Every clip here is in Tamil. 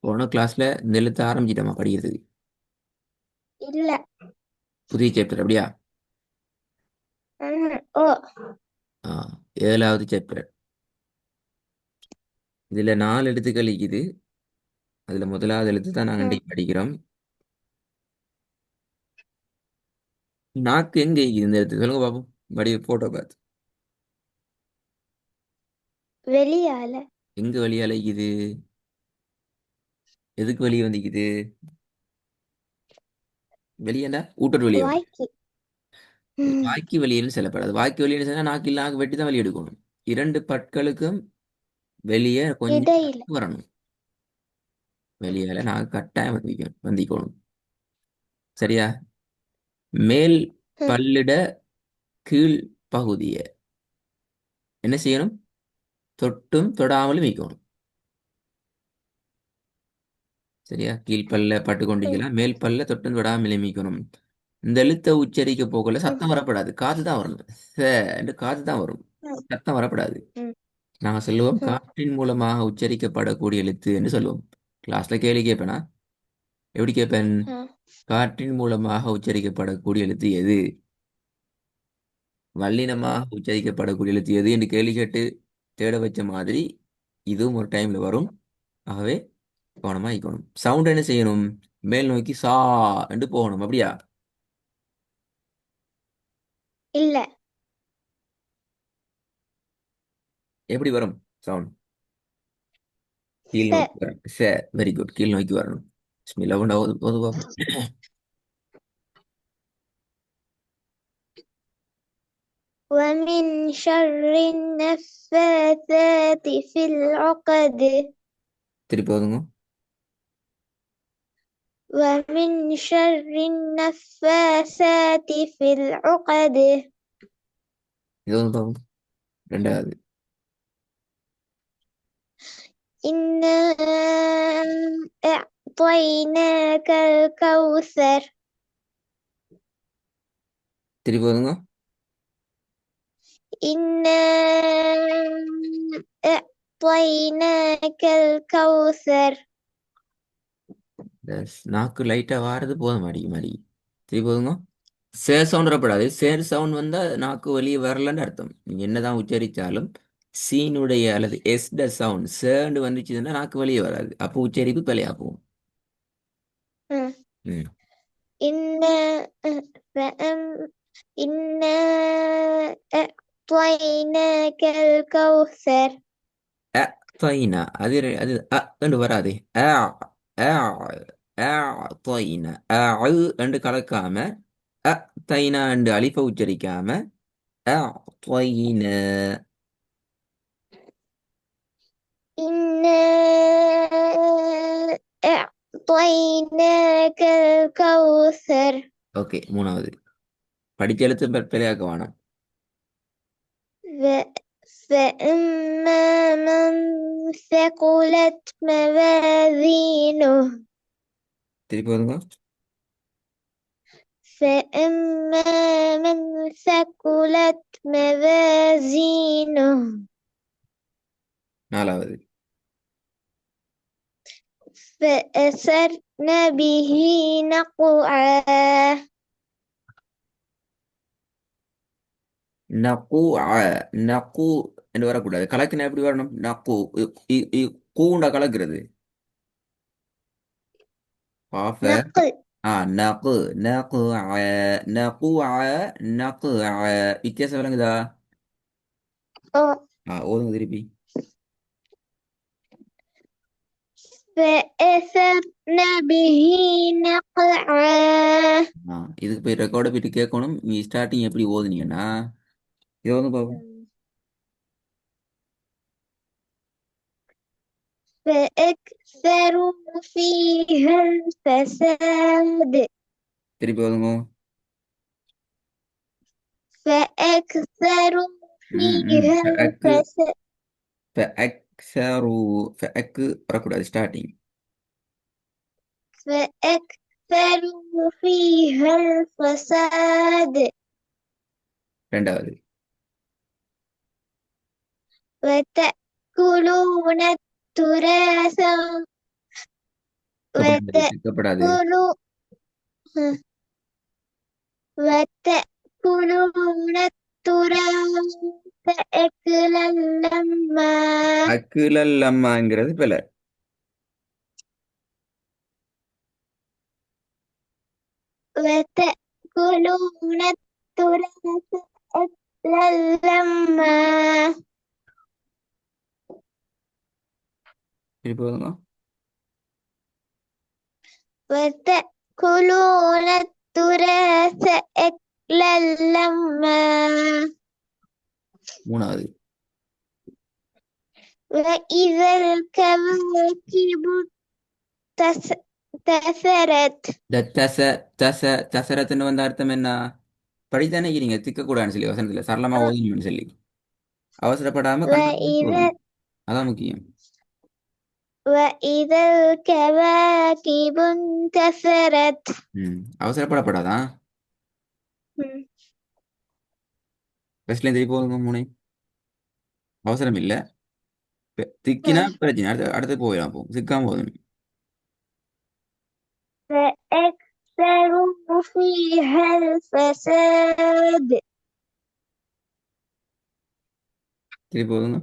போன கிளாஸ்ல இந்த எழுத்து ஆரம்பிச்சிட்டோமா படிக்கிறதுக்கு? இல்ல. புதிய சாப்டர் அப்படியா? ஓ. ஆ, 7வது சாப்டர். இதுல 4 எழுத்துக்கள் இருக்குது. அதுல முதலாவது எழுத்து தான் நாங்கள் ம். இன்றைக்கு படிக்கிறோம். நாக்கு எங்க இருக்குது இந்த எழுத்து சொல்லுங்க பாப்போம். போட்டோ பார்த்து வெளியால. எங்க வழியால இருக்குது? எதுக்கு வெளியே வந்திக்குது? வெளியேண்டா ஊட்டர் வெளியே. வாய்க்கு. ம். வாய்க்கு வெளியேன்னு சொல்லப்படாது. வாய்க்கு வெளியேன்னு சொன்னா நாக்கு நாக்கு வெட்டி தான் வெளியே எடுக்கணும். இரண்டு பற்களுக்கும் வெளியே கொஞ்சம் இடையில. நாக்கு வரணும். வெளியால நாக்கு கட்டாயம் வந்திக்கணும். சரியா? மேல் ம். பல்லிட கீழ் பகுதியை என்ன செய்யணும்? தொட்டும் தொடாமலும் வைக்கணும். சரியா? கீழ்ப்பல்ல பட்டு ம். கொண்டிருக்கலாம், மேல் பல்ல தொட்டும் தொடாமல் மீக்கணும். இந்த எழுத்தை உச்சரிக்க போகல ம். சத்தம் வரப்படாது, காத்து தான் வரணும். என்று காத்து தான் வரும், ம். சத்தம் வரப்படாது. ம். நாங்க சொல்லுவோம் ம். காற்றின் மூலமாக உச்சரிக்கப்படக்கூடிய எழுத்து என்று சொல்லுவோம். கிளாஸ்ல கேள்வி கேட்பேனா? எப்படி கேட்பேன்? ம். காற்றின் மூலமாக உச்சரிக்கப்படக்கூடிய எழுத்து எது? வல்லினமாக உச்சரிக்கப்படக்கூடிய எழுத்து எது என்று கேள்வி கேட்டு தேட வச்ச மாதிரி இதுவும் ஒரு டைம்ல வரும். ஆகவே கவனமா இருக்கணும். சவுண்ட் என்ன செய்யணும்? மேல் நோக்கி சா என்று போகணும். அப்படியா? இல்ல. எப்படி வரும் சவுண்ட்? கீழ் ச. நோக்கி வரணும். வெரி குட், கீழ் நோக்கி வரணும். பிஸ்மில்லா கொண்டா ஓது ஓது பாப்போம். ومن شر النفاثات في العقد. திருப்பி ஓதுங்க. ومن شر النفاثات في العقد. இது வந்து பாப்போம். ரெண்டாவது. إنا أعطيناك الكوثر. திருப்பி ஓதுங்க. إنا أعطيناك الكوثر. நாக்கு லைட்டா வாரது போதும் மாடி மாடி. திருப்பி ஓதுங்க. சேர் சவுண்ட் வரப்படாது. சேர் சவுண்ட் வந்தா நாக்கு வெளியே வரலன்னு அர்த்தம். நீங்க என்னதான் உச்சரிச்சாலும் சீனுடைய அல்லது எஸ் ட சவுண்ட் சேண்டு வந்துச்சுன்னா நாக்கு வெளியே வராது. அப்போ உச்சரிப்பு பிழையா போகும். ம். ம். إنا إنا أعطيناك الكوثر. طينا அது என்று வராது. அ அ அ طينا என்று கலக்காம அ தைனா என்று அலிஃப உச்சரிக்காம அ طينا. إنا أعطيناك الكوثر. ஓகே, மூணாவது. படிச்ச எழுத்து பிழையாக்க வேணாம். فأما من ثقلت موازينه. திருப்பி வருங்க. فأما من ثقلت موازينه. நாலாவது. فأثرن به نقعا. நகு நகு என்று வரக்கூடாது. கலக்கினா எப்படி வரணும்? நகு கூண்டா கலக்கிறது. பாஃப نقل. நகு நகு நகு நகு வித்தியாசம் விளங்குதா? أو. ஓதுங்க திருப்பி. فأثرن به نقعا. இதுக்கு போய் ரெக்கார்டை போயிட்டு கேட்கணும். நீ ஸ்டார்டிங் எப்படி ஓதுனீங்கன்னா இதை வந்து பார்ப்போம். فأكثروا فيها الفساد. திருப்பி ஓதுங்க. فأكثروا فيها ஃபஅக்கு الفساد. ஃபஅக்ஸரு ஃபஅக்கு வரக்கூடாது ஸ்டார்டிங். فأكثروا فيها الفساد. ரெண்டாவது. وتأكلون التراث திக்கப்படாது. وتأكلوا وتأكلون التراث أكلا لما அக்குலல் அம்மாங்கிறது பிழை. وتأكلون التراث أكلا لما சரி போதுங்க. وتأكلون التراث أكلا لما மூணாவது. وإذا الكواكب تثرت இந்த தசரத்துன்னு வந்த அர்த்தம் என்ன? படித்தானே இருக்கிறீங்க, திக்கக்கூடாதுன்னு சொல்லி வசனத்துல சரளமா ஓதணும்னு சொல்லி. அவசரப்படாம கண்ட்ரோல் وإذا போகணும். அதான் முக்கியம். وإذا الكواكب انتثرت அவசரப்படப்படாதான். ஃபர்ஸ்ட்ல திருப்பி போதுங்க மூணு. அவசரம் இல்லை. திக்கினா பிரச்சனை. அடுத்து போயிடலாம். சிக்காம போதும். فأكثروا فيها الفساد திருப்பி போதுங்க.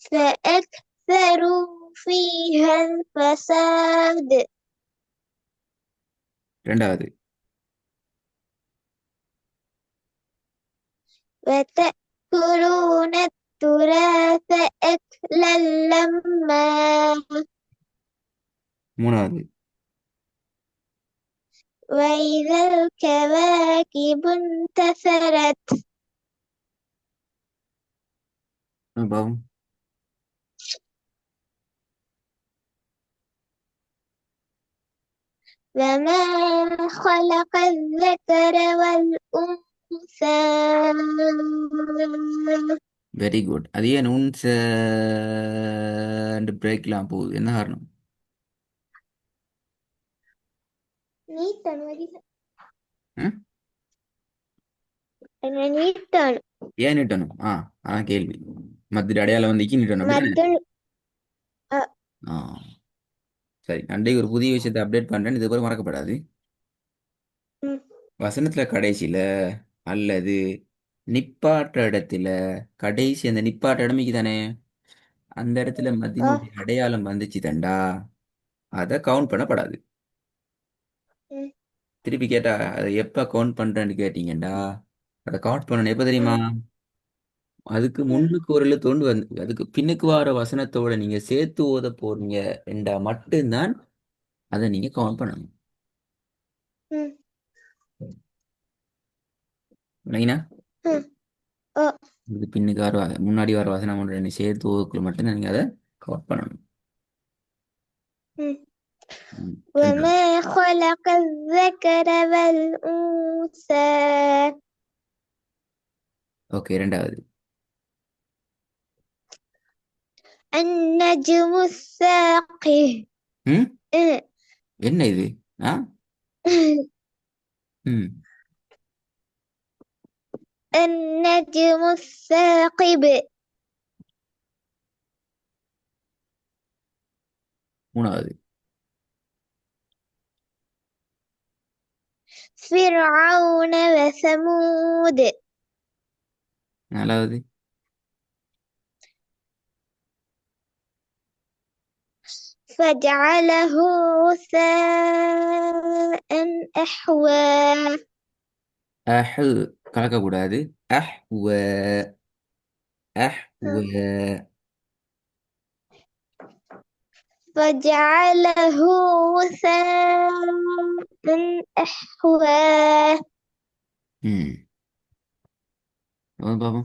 فأكثروا فيها الفساد ரெண்டாவது. وتأكلون التراث أكلا لما மூணாவது. وإذا الكواكب انتثرت பாவம். وما خلق الذكر والأنثى வெரி குட். அது ஏன் உன்ஸ் பிரேக்லாம் போகுது? என்ன காரணம்? ம்? ஏன் நிட்டணும்? அதான் கேள்வி. மத்திய அடையாளம் வந்து நிட்டணும். சரி, அன்றைக்கு ஒரு புதிய விஷயத்தை அப்டேட் பண்றேன். இது போல மறக்கப்படாது. வசனத்துல கடைசியில அல்லது நிப்பாட்ட இடத்துல கடைசி அந்த நிப்பாட்ட இடமைக்கு தானே அந்த இடத்துல மத்தியினுடைய அடையாளம் வந்துச்சு தண்டா, அதை கவுண்ட் பண்ணப்படாது. திருப்பி கேட்டா அதை எப்ப கவுண்ட் பண்றேன்னு கேட்டீங்கடா, அதை கவுண்ட் பண்ணணும் எப்ப தெரியுமா? அதுக்கு முன்னுக்கு ஒரு எழுத்து வந்து அதுக்கு பின்னுக்கு வர வசனத்தோட நீங்க சேர்த்து ஓத போறீங்க என்றா மட்டும்தான் அதை நீங்க கவுண்ட் பண்ணணும். இல்லைங்கண்ணா, இது பின்னுக்கு வர முன்னாடி வர வசனம் ஒன்று நீ சேர்த்து ஓதுக்குள்ள மட்டும்தான் நீங்க அதை கவுண்ட் பண்ணணும். وما خلق الذكر والأنثى ஓகே. ரெண்டாவது. النجم الثاقب என்ன இது? النجم الثاقب மூணாவது. فرعون وثمود நாலாவது. فجعله غثاء أحوى கலக்கக்கூடாது. فجعله غثاء أحوى பாபா.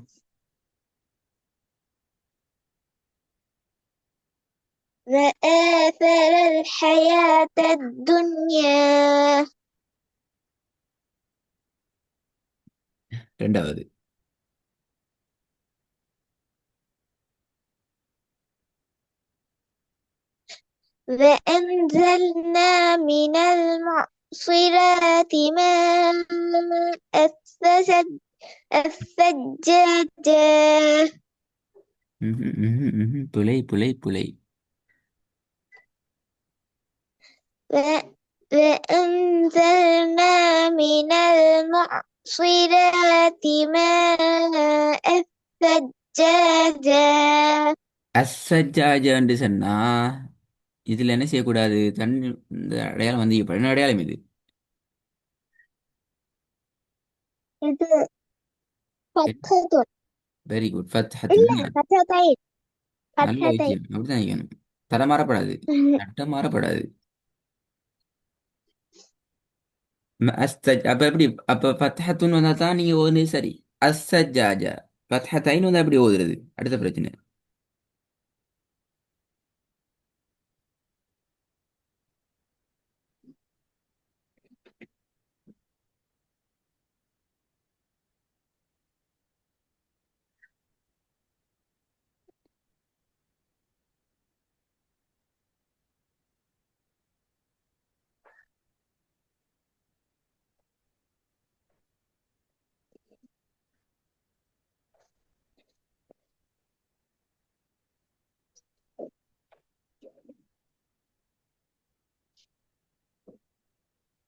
وآثر الحياة الدنيا ரெண்டாவது. وأنزلنا من المعصرات ماء الثجاجة புலை புலை புலை. وأنزلنا من المعصرات ماء ثجاجا அசஜாஜன்னு சொன்னா இதுல என்ன செய்யக்கூடாது? தண்ணி இந்த அடையாளம் வந்து இப்ப என்ன அடையாளம் இது? இது فتحة வெரி குட். இல்ல ஃபத்ஹத்துன்னு فتحتين நல்ல فتحتين விஷயம். அப்படிதான் நினைக்கணும். தரம் மாறப்படாது. சட்டம் மாறப்படாது. அப்ப எப்படி? அப்ப ஃபத்ஹத்துன்னு வந்தா தான் நீங்க ஓதுனது சரி. அஸ்ஸஜாஜா. ஃபத்ஹத்தைன் வந்து எப்படி ஓதுறது? அடுத்த பிரச்சனை.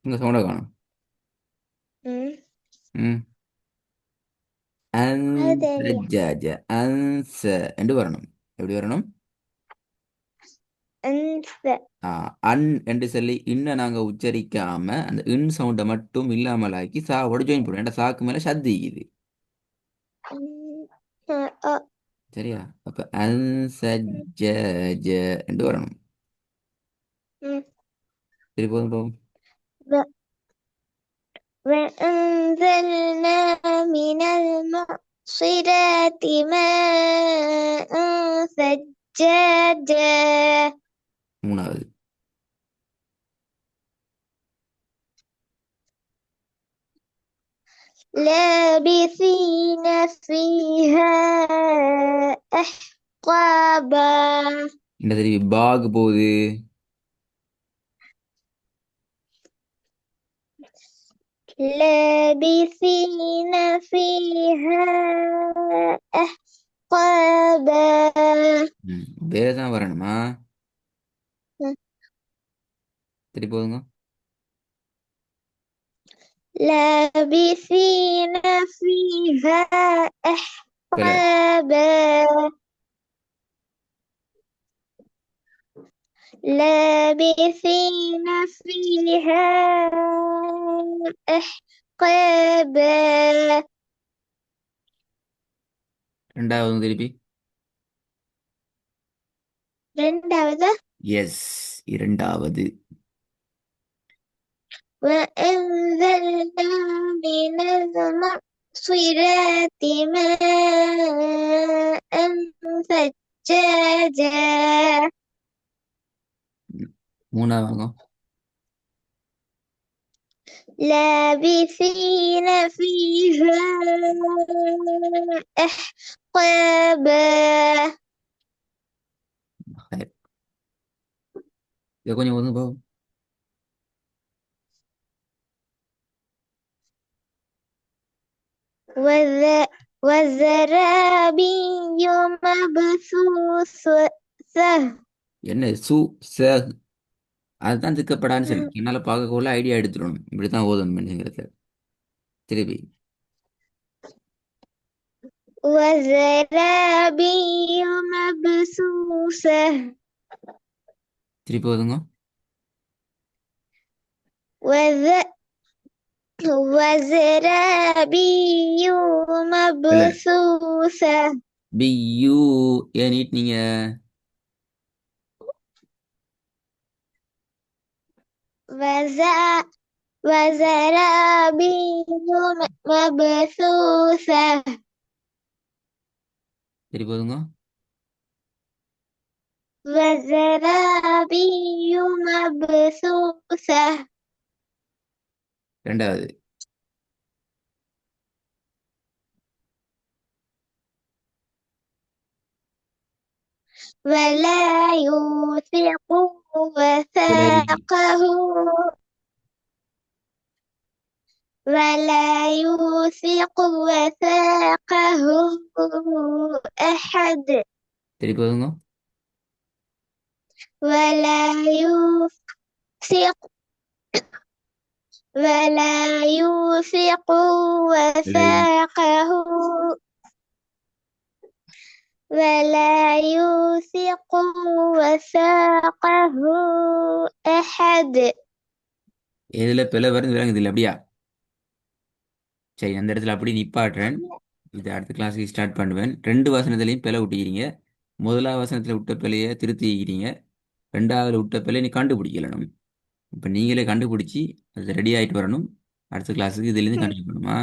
உங்க சவுண்ட காணும். ம், ம். அது தெரியல அன்சஜாஜ. அன்ச என்று வரணும். எப்படி வரணும்? أنثى ஆ, அன் என்று சொல்லி இன்ன நாங்க உச்சரிக்காம அந்த இன் சவுண்டை மட்டும் இல்லாமலாக்கி சாவோட ஜாயின் பண்ணுவோம். ஏன்டா சாக்கு மேல சத்திக்குது. சரியா? அப்ப அன்சஜஜ என்று வரணும். சரி, போதும் போதும். وأنزلنا من المعصرات ماء ثجاجا மூணாவது. لابثين فيها أحقابا என்ன தெரிவி பாக் போகுது? لابثين فيها أحقابا வேற தான் வரணுமா? சரி, போதுங்க. لابثين فيها பிழை. أحقابا لابثين فيها أحقابا ரெண்டாவது திருப்பி. ரெண்டாவது எஸ், இரண்டாவது. وأنزلنا من المعصرات ماء ثجاجا மூணாவது வாங்க. لابثين فيها أحقابا சரி. இதை கொஞ்சம் ஒதுங்க போகும். وزرابي مبثوثة என்ன சு ச அதுதான் திக்கப்படான்னு சொல்லி என்னால பார்க்கக்குள்ள ஐடியா எடுத்துடணும். இப்படித்தான் ஓதணும் மனுஷங்கிறது. திருப்பி. وزرابي مبثوثة திருப்பி ஓதுங்க. وز وزرابي இல்ல, مبثوثة பி யூ ஏன் நீட்னீங்க? وز وزرابي مبثوثة திருப்பி ஓதுங்க. وزرابي مبثوثة ரெண்டாவது. ولا يوثق பிழை. وثاقه ولا يوثق وثاقه أحد. திருப்பி போதுங்க. ولا يوثق ولا يوثق இல்லை. وثاقه ولا يوثق وثاقه أحد. எதுல பிழை வருது விளங்குது இல்லை அப்படியா? சரி, அந்த இடத்துல அப்படி நிப்பாட்டுறேன். இது அடுத்த கிளாஸுக்கு ஸ்டார்ட் பண்ணுவேன். ரெண்டு வசனத்துலையும் பிழை விட்டிக்கிறீங்க. முதலாவது வசனத்தில் விட்ட பிழையை திருத்திக்கிறீங்க. ரெண்டாவது விட்ட பிழை நீ கண்டுபிடிக்கணும். இப்போ நீங்களே கண்டுபிடிச்சி அது ரெடி ஆகிட்டு வரணும். அடுத்த கிளாஸுக்கு இதுலேருந்து கண்டினியூ பண்ணுமா?